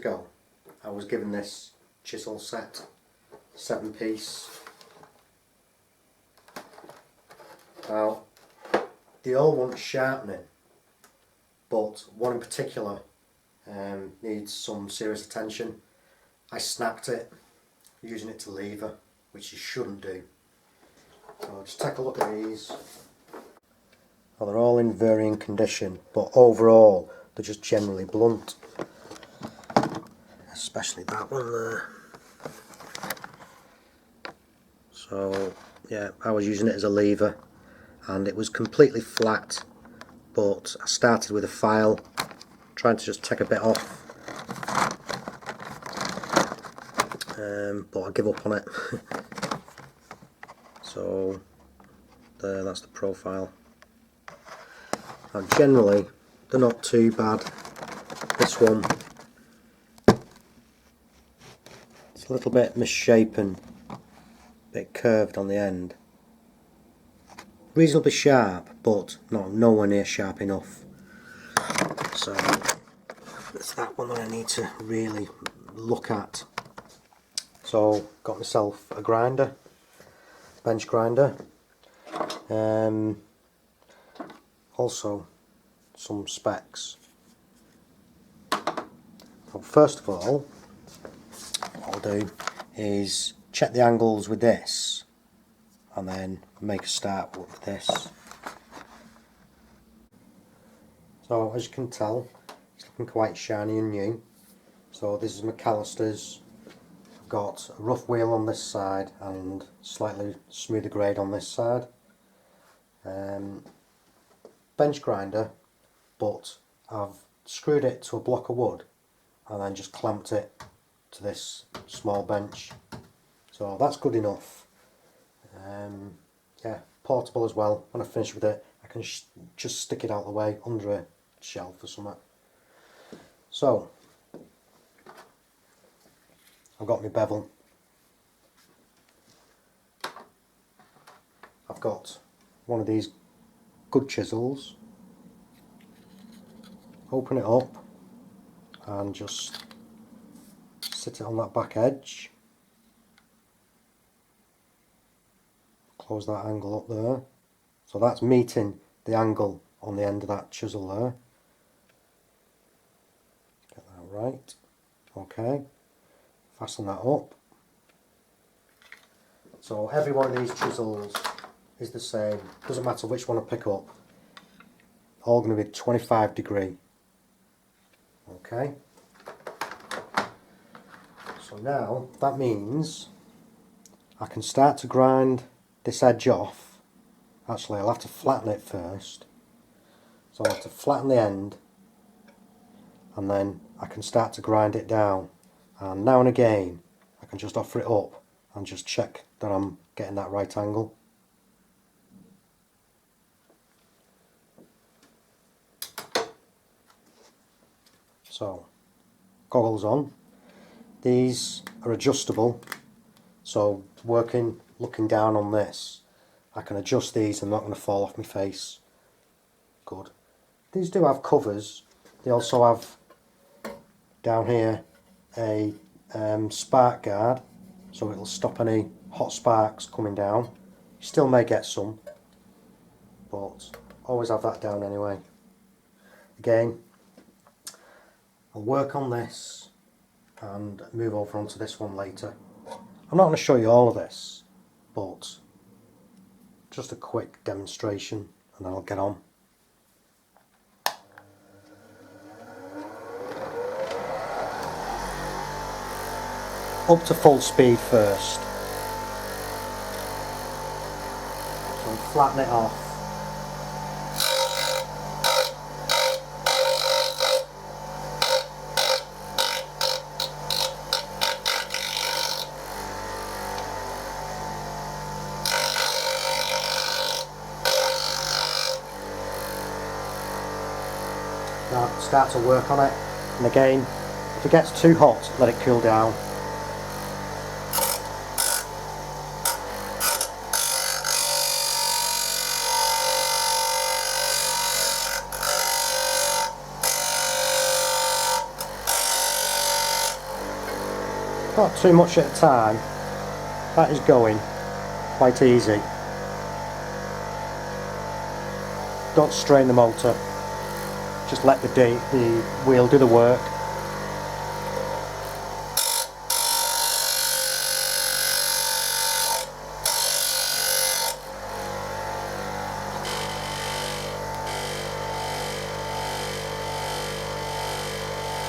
ago I was given this chisel set, 7-piece. Now they all want sharpening, but one in particular needs some serious attention. I snapped it using it to lever, which you shouldn't do. So just take a look at these. Well, they're all in varying condition, but overall they're just generally blunt. Especially that one there. So yeah, I was using it as a lever and it was completely flat, but I started with a file trying to just take a bit off, but I give up on it. So there, that's the profile. Now generally they're not too bad. This one, it's a little bit misshapen, a bit curved on the end. Reasonably sharp, but nowhere near sharp enough. So it's that one that I need to really look at. So got myself a grinder, bench grinder, also some specs. Well, first of all, what I'll do is check the angles with this and then make a start with this. So as you can tell, it's looking quite shiny and new. So this is McAllister's. I've got a rough wheel on this side and slightly smoother grade on this side. Bench grinder, but I've screwed it to a block of wood and then just clamped it to this small bench. So that's good enough. Yeah, portable as well. When I finish with it, I can just stick it out of the way under a shelf or something. So I've got my bevel. I've got one of these good chisels. Open it up and just sit it on that back edge. Close that angle up there. So that's meeting the angle on the end of that chisel there. Get that right. Okay. Fasten that up. So every one of these chisels is the same. Doesn't matter which one I pick up. All going to be 25 degree. Okay. So now that means I can start to grind this edge off. Actually, I'll have to flatten it first. So I'll have to flatten the end and then I can start to grind it down. And now and again I can just offer it up and just check that I'm getting that right angle. So, goggles on. These are adjustable, so looking down on this, I can adjust these and they're not going to fall off my face. Good. These do have covers. They also have down here a spark guard, so it'll stop any hot sparks coming down. You still may get some, but always have that down anyway. Again, I'll work on this and move over onto this one later. I'm not going to show you all of this, but just a quick demonstration and then I'll get on. Up to full speed first. So flatten it off. Now start to work on it, and again, if it gets too hot, let it cool down. not too much at a time. That is going quite easy. Don't strain the motor, just let the wheel do the work.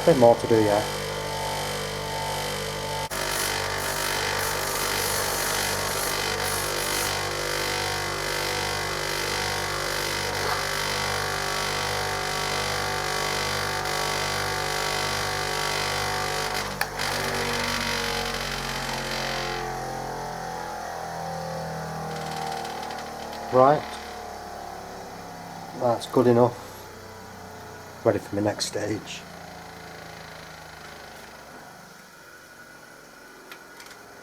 A bit more to do yet. Right, that's good enough. Ready for my next stage.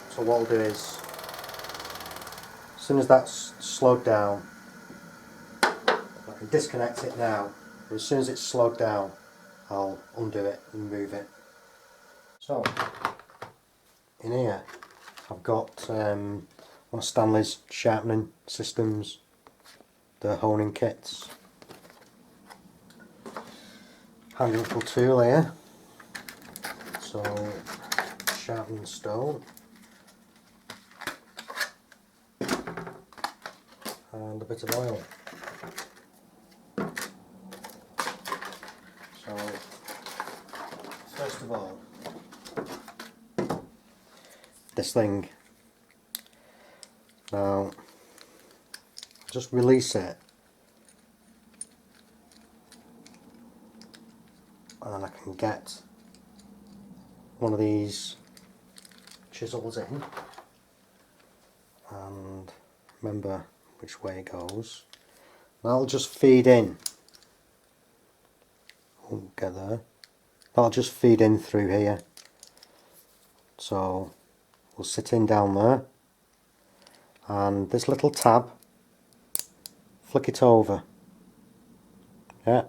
So what I'll do is, as soon as that's slowed down, I can disconnect it now, but as soon as it's slowed down I'll undo it and move it. So in here I've got one of Stanley's sharpening systems, the honing kits. Handy little tool here. So sharpening stone and a bit of oil. So first of all, this thing, now just release it and then I can get one of these chisels in, and remember which way it goes. That'll just feed in. Won't get there. That'll just feed in through here. So we'll sit in down there, and this little tab, flick it over. Yeah.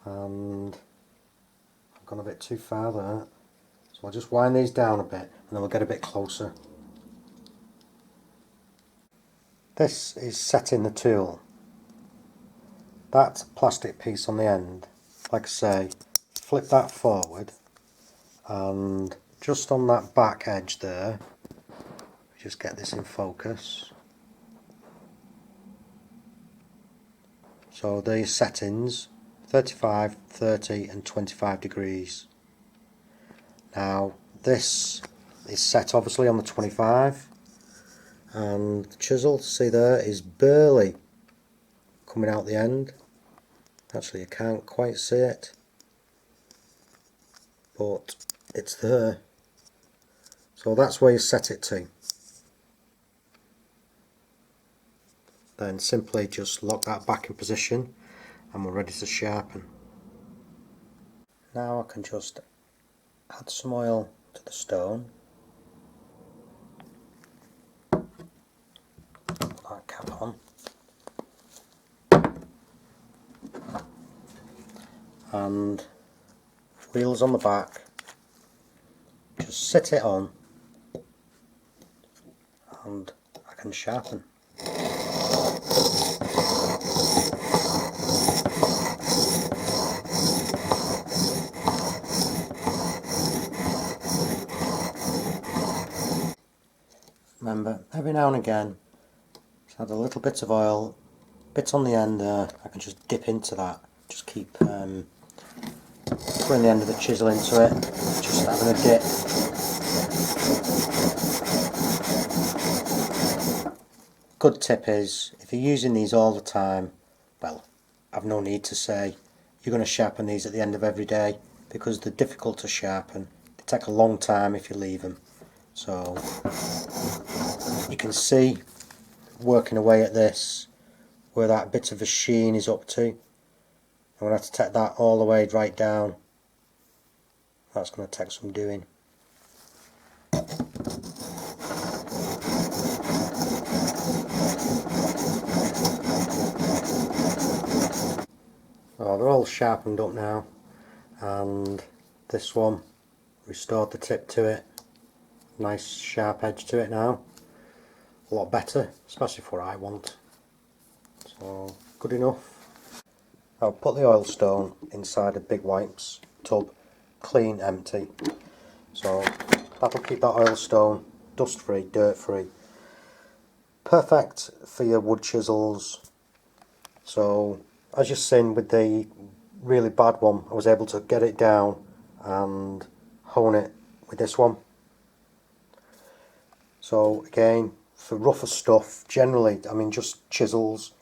And I've gone a bit too far there. So I'll just wind these down a bit and then we'll get a bit closer. This is setting the tool. That plastic piece on the end, like I say, flip that forward, and just on that back edge there, just get this in focus. So these settings, 35, 30 and 25 degrees. Now this is set obviously on the 25, and the chisel, see there, is barely coming out the end. Actually you can't quite see it, but it's there. So that's where you set it to. Then simply just lock that back in position and we're ready to sharpen. Now I can just add some oil to the stone. Put that cap on. And wheels on the back. Just sit it on and I can sharpen. Remember, every now and again, just add a little bit of oil, bit on the end there. I can just dip into that. Just keep throwing the end of the chisel into it, just having a dip. Good tip is, if you're using these all the time, well, I've no need to say you're going to sharpen these at the end of every day, because they're difficult to sharpen. They take a long time if you leave them. So you can see, working away at this, where that bit of a sheen is up to. I'm going to have to take that all the way right down. That's going to take some doing. Oh, they're all sharpened up now, and this one, restored the tip to it, Nice sharp edge to it now. A lot better, especially for what I want. So, good enough. I'll put the oil stone inside a big wipes tub, clean, empty. So that'll keep that oil stone dust free, dirt free. Perfect for your wood chisels. So as you've seen with the really bad one, I was able to get it down and hone it with this one. So again, for rougher stuff, generally, I mean just chisels,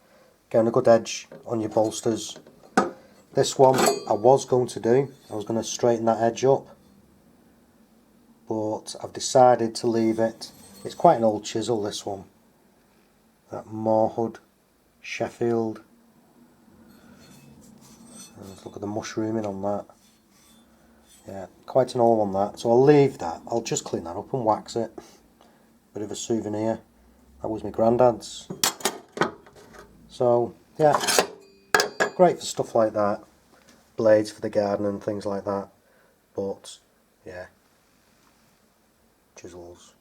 getting a good edge on your bolsters. This one I was going to straighten that edge up, but I've decided to leave it. It's quite an old chisel, this one. That Moorhood Sheffield. Let's look at the mushrooming on that. Yeah, quite an old one that. So I'll leave that. I'll just clean that up and wax it. Bit of a souvenir. That was my granddad's. So yeah, great for stuff like that. Blades for the garden and things like that. But yeah, chisels.